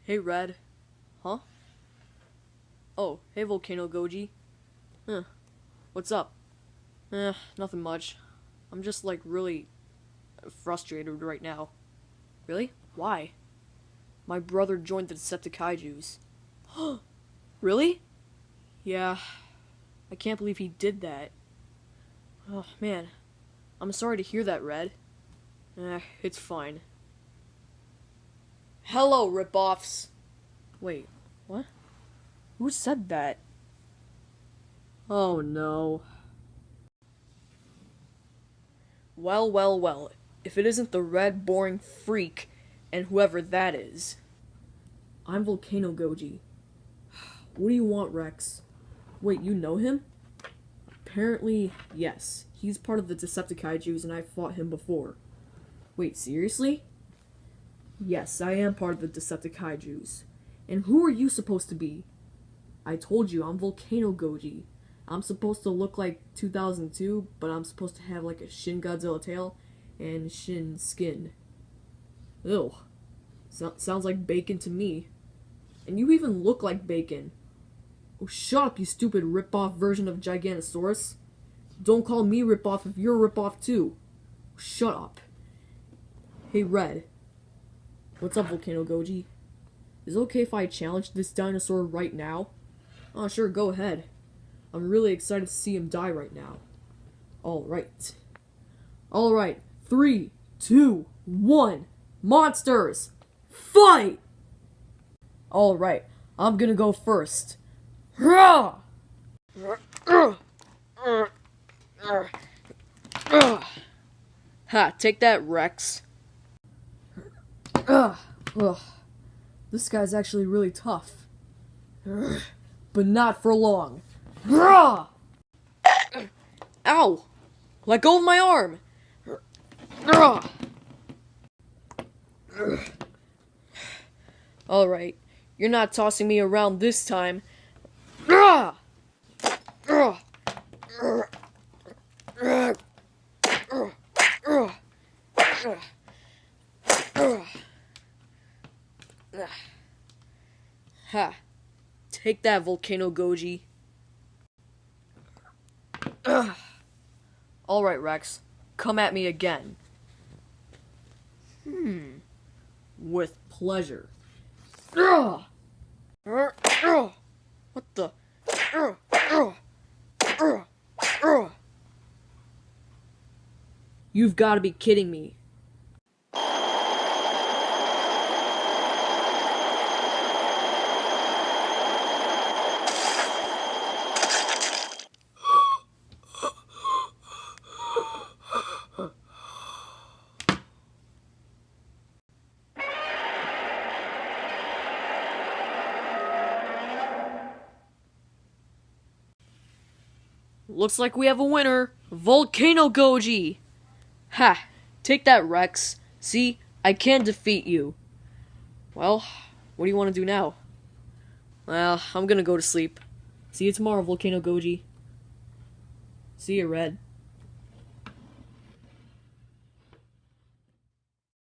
Hey, Red. Huh? Oh, hey, Volcano Goji. Huh. What's up? Nothing much. I'm just, like, really frustrated right now. Really? Why? My brother joined the Decepticaijus. Really? Yeah. I can't believe he did that. Oh, man. I'm sorry to hear that, Red. It's fine. Hello, ripoffs! Wait, what? Who said that? Oh no. Well. If it isn't the red, boring freak, and whoever that is. I'm Volcano Goji. What do you want, Rex? Wait, you know him? Apparently, yes. He's part of the Decepticaijus and I fought him before. Wait, seriously? Yes, I am part of the Decepticaijus. And who are you supposed to be? I told you, I'm Volcano Goji. I'm supposed to look like 2002, but I'm supposed to have like a Shin Godzilla tail and Shin skin. Ew. Sounds like bacon to me. And you even look like bacon. Oh, shut up, you stupid rip-off version of Giganosaurus. Don't call me rip-off if you're a rip-off too. Shut up. Hey, Red. What's up, Volcano Goji? Is it okay if I challenge this dinosaur right now? Oh, sure, go ahead. I'm really excited to see him die right now. Alright. Alright. 3, 2, 1. Monsters! Fight! Alright. I'm gonna go first. Ha! Take that, Rex. This guy's actually really tough. But not for long. Ow! Let go of my arm! Alright, you're not tossing me around this time. Ha! Take that, Volcano Goji. Alright, Rex. Come at me again. With pleasure. What the? You've got to be kidding me. Looks like we have a winner, Volcano Goji! Ha! Take that, Rex. See, I can defeat you. Well, what do you want to do now? Well, I'm gonna go to sleep. See you tomorrow, Volcano Goji. See you, Red.